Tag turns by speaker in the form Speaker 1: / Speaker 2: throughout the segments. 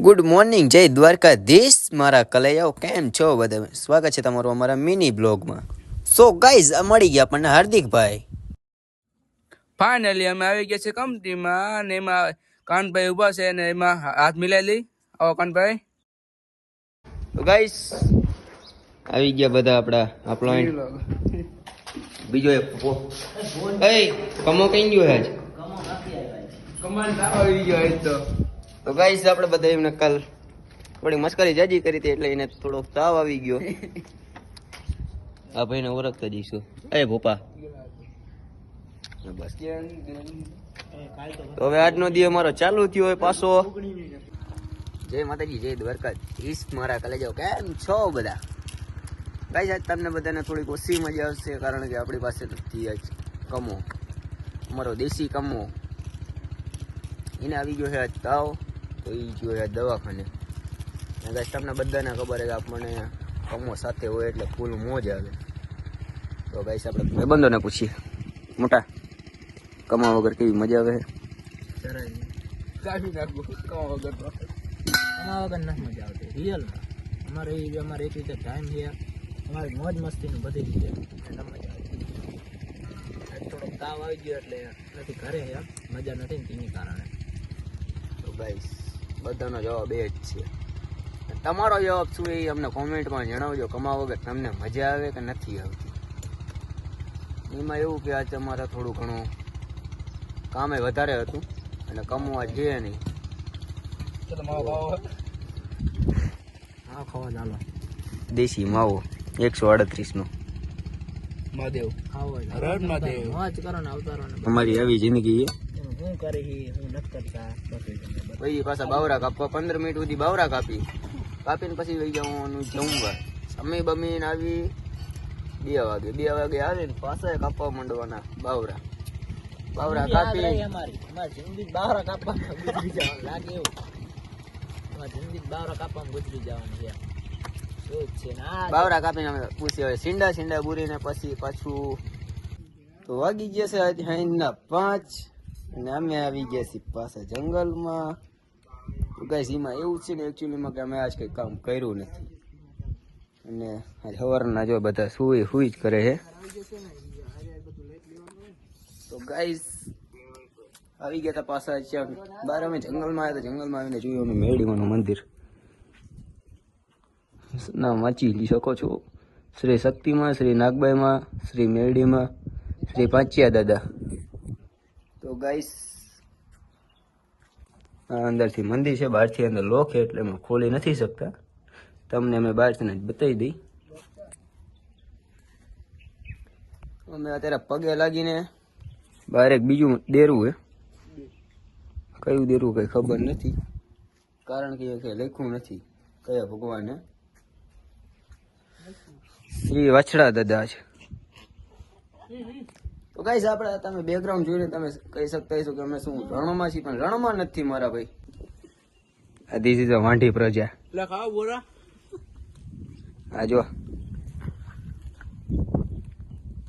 Speaker 1: Good morning, જય દ્વારકાધીશ મારા કલૈયાઓ. કેમ છો બધા? સ્વાગત છે તમારું અમારા મિની બ્લોગમાં. સો ગાઈઝ, મળી ગયા આપણને હાર્દિકભાઈ.
Speaker 2: ફાઇનલી અમે આવી ગયા છે કંપનીમાં અને એમાં કાનભાઈ ઉભા છે અને એમાં હાથ મિલાઈ લઈ. આવો કાનભાઈ.
Speaker 1: તો ગાઈઝ આવી ગયા બધા આપણો બીજો એક કમો કઈ ગયો આજ
Speaker 2: કમાન આવી ગયો આજ
Speaker 1: તો ગાઈઝ આપણે બધા એમને કાલ થોડી મસ્કરી જાજી કરી હતી એટલે એને થોડોક તાવ આવી ગયો. આ ભાઈને ઓળખતા જઈશું. ભોપા બસ. તો હવે આજનો દી અમારો ચાલુ થયો હોય પાછો. જય માતાજી, જય દ્વારકાધીશ મારા કલેજાઓ. કેમ છો બધા? ગાઈસ આજ તમને બધાને થોડીક ઓછી મજા આવશે કારણ કે આપણી પાસે નથી આજ કમો, અમારો દેશી કમો. એને આવી ગયો છે આજ તાવ, તો એ ગયો છે દવાખાને. ગાઈસ તમને બધાને ખબર છે કે આપણને કમો સાથે હોય એટલે ફૂલ મોજ આવે. તો ગાઈસ આપણે ભાઈબંધોને પૂછીએ, મોટા કમા વગર કેવી મજા આવે?
Speaker 2: કાઢી નાખો કમા વગર નથી મજા આવતી રિયલમાં. અમારે એક રીતે ટાઈમ છે, અમારી મોજ મસ્તીની બધી રીતે મજા આવે. થોડોક તાવ આવી ગયો એટલે નથી ઘરે છે, મજા નથી ને તેની કારણે.
Speaker 1: તો ગાઈસ બધાનો જવાબ એ જ છે. તમારો જવાબ શું એ અમને કોમેન્ટમાં જણાવજો. કમા વગર તમને મજા આવે કે નથી આવતી? એમાં એવું કે આજે અમારે થોડું ઘણું કામે વધારે હતું અને કમવા જઈએ નહીં.
Speaker 2: હા ખાવા ચાલો.
Speaker 1: દેશી માવો 138
Speaker 2: મહાદેવ રડ મહાદેવ મોજ કરો ને અવતારો ને
Speaker 1: અમારી આવી જિંદગી.
Speaker 2: હું કરી હું નથી કરતા.
Speaker 1: પછી પાછા બાવરા કાપવા 15 મિનિટ સુધી બાવરા કાપીને પછી વહી જવાનું જમવા. સમી બમીને આવી 2 વાગે આવીને પાછા કાપવા માંડવાના બાવરા કાપી.
Speaker 2: અમારી જિંદગી બાવરા કાપવામાં ગુજરી જવાનું લાગે એવું. અમારી જિંદગી બાવરા કાપવામાં ગુજરી જવાનું છે.
Speaker 1: બાવરા કાપીને અમે પૂછી હવે સીંડા બુરીને પછી પાછું તો વાગી ગયા છે આજે 5:30 અને અમે આવી ગયા છીએ પાછા જંગલમાં. તો ગાઈસ એમાં એવું છે ને એકચ્યુઅલીમાં કે અમે આજ કંઈ કામ કર્યું નથી અને આજ સવારના જો બધા સુઈ જ કરે છે. તો ગાઈસ આવી ગયા હતા પાછા બહાર. અમે જંગલમાં આવ્યા હતા. જંગલમાં આવીને જોયું અમે મેળીમાનું મંદિર. નામ વાંચી શકો છો. શ્રી શક્તિમાં, શ્રી નાગબાઈમાં, શ્રી મેરડીમાં, શ્રી પાંચિયા દાદા. તો ગાઈસ અંદરથી મંદિર છે, બહારથી અંદર લોક છે એટલે અમે ખોલી નથી શકતા. તમને અમે બહારથી જ બતાવી દઈ. અમે અત્યારે પગે લાગીને બહાર એક બીજું ડેરું છે. કયું ડેરું કઈ ખબર નથી કારણ કે લખ્યું નથી કયા ભગવાને. શ્રી વાછડા દાદા છે. તો ગાઈસ આપણે તમે બેકગ્રાઉન્ડ જોઈને તમે કહી શકતા હશો કે અમે શું રણમાં છીએ, પણ રણમાં નથી મારા ભાઈ. આ ધીસ ઇઝ અ વાંઢી પ્રજા. આ જો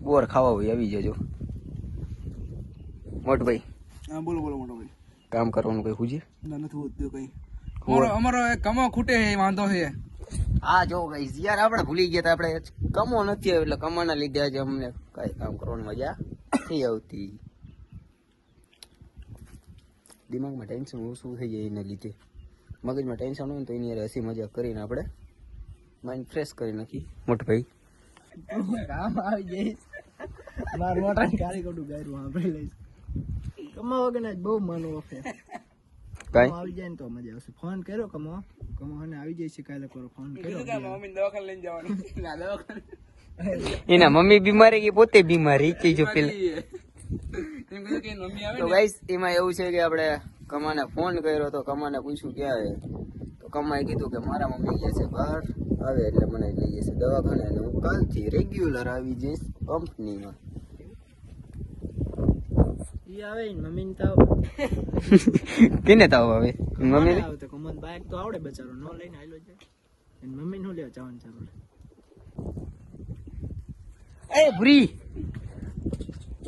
Speaker 1: બોર ખાવા હોય આવી જજો. મોટભાઈ
Speaker 2: હા બોલો મોટો ભાઈ.
Speaker 1: કામ કરવાનું કઈ હુજે
Speaker 2: નથી હોતું કઈ. અમારો કમો ખૂટે છે, વાંધો છે.
Speaker 1: હા જો ગાઈસ યાર આપણે ભૂલી ગયા હતા. આપણે કમો નથી આવ્યો એટલે કમાના લીધે આજે અમને કઈ કામ કરવાની મજા નથી આવતી. દિમાગમાં ટેન્શન ઓછું થઈ જાય એના લીધે. મગજમાં ટેન્શન હોય ને તો એની યાર હસી મજાક કરીને આપણે માઇન્ડ ફ્રેશ કરી નાખી. મોટભાઈ
Speaker 2: કામ આવી જઈશ. માર મોટા ગાડી કોડું ગાયરું આપણે લઈશ. કમા વગર બહુ મન ઓફે.
Speaker 1: કાઈ
Speaker 2: આવી જાય ને તો મજા આવશે. ફોન કર્યો કમો અને આવી જાય છે કાલે કરો ફોન કર્યો. મમ્મી દવાખાને લઈને જવાનું. ના દવાખાને
Speaker 1: એના મમ્મી બીમાર કે પોતે બીમાર એ કઈ જો પેલા. તો ગાઈસ એમાં એવું છે કે આપણે કમાને ફોન કર્યો તો કમાને પૂછ્યું ક્યાં છે તો કમાએ કીધું કે મારા મમ્મી ગયા છે બહાર, આવે એટલે મને લઈ જશે દવાખાને અને હું કાલથી રેગ્યુલર આવી જઈશ કંપનીમાં.
Speaker 2: આવે મમ્મી ને તાવ.
Speaker 1: કેને તાવ આવે? મમ્મી ને
Speaker 2: તો કમન બાઈક તો આવડે બચારો નો લઈને આયલો છે. એની મમ્મી નો લેવા જવાનું ચાલુ.
Speaker 1: એ ભૂરી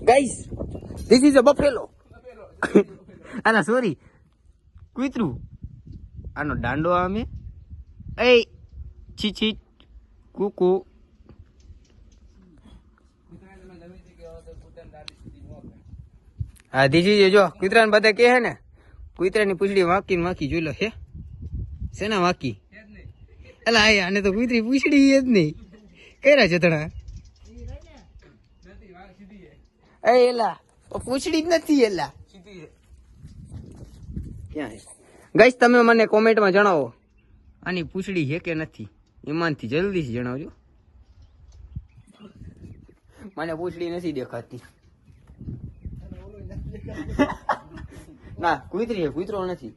Speaker 1: guys this is a buffalo. અલા સોરી કૂતરું. આનો દાંડો અમે એ ચીચી કુકુ હા દીજી જો કૂતરાને બધા કે હે ને કૂતરાની પૂછડી વાંકી જોઈ લો હે શેના વાંકી એલા આને તો કૂતરી પૂછડી જ નહીં કર્યા છે તણા એલા પૂછડી જ નથી એલા ક્યાં ગાઈસ તમે મને કોમેન્ટમાં જણાવો આની પૂછડી છે કે નથી ઈમાનથી જલ્દીથી જણાવજો મને પૂછડી નથી દેખાતી ના કૂતરી કૂતરો નથી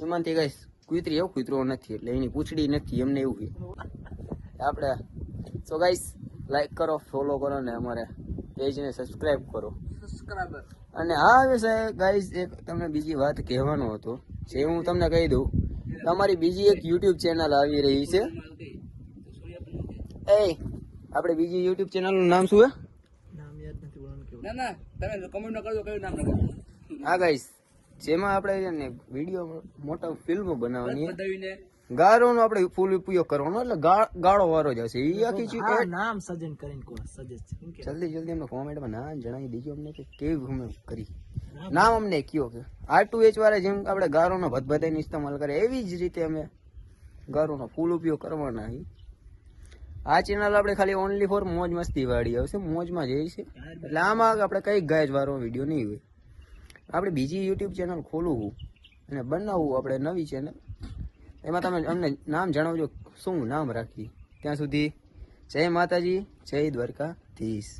Speaker 1: ઈમાનથી ગાઈસ કૂતરી એવું કૂતરો નથી એટલે એની પૂછડી નથી એમને એવું છે આપણે સો ગાઈસ લાઈક કરો ફોલો કરો ને અમારે પેજને સબસ્ક્રાઇબ કરો અને હા વિશે ગાઈસ એક તમને બીજી વાત કહેવાનો હતો જે હું તમને કહી દઉં તમારી બીજી એક યુટ્યુબ ચેનલ આવી રહી છે એ આપણે બીજી યુટ્યુબ ચેનલનું નામ શું છે હા ગાઈસ જેમાં આપણે વિડીયો મોટા ફિલ્મો બનાવવાની ગાળોનો આપણે ફૂલ ઉપયોગ કરવાનો એટલે ગાળો વાળો જ હશે એ આખી
Speaker 2: નામ સજેસ્ટ કરીને કહો સજેસ્ટ
Speaker 1: જલ્દી અમને કોમેન્ટમાં નામ જણાવી દીજો અમને કે કેવી અમે કરી નામ અમને કયો કે R2H વાળા જેમ આપણે ગારોનો ભદભદાઈનો ઇસ્તેમાલ કરે એવી જ રીતે અમે ગારોનો ફૂલ ઉપયોગ કરવાના છે આ ચેનલ આપણે ખાલી ઓનલી ફોર મોજ મસ્તી વાળી આવશે મોજમાં જઈ છે એટલે આમાં આપણે કઈ ગાય વાળો વિડીયો નહીં હોય આપણે બીજી યુટ્યુબ ચેનલ ખોલવું અને બનાવવું આપણે નવી ચેનલ એમાં તમે અમને નામ જણાવજો શું નામ રાખીએ ત્યાં સુધી જય માતાજી જય દ્વારકાધીશ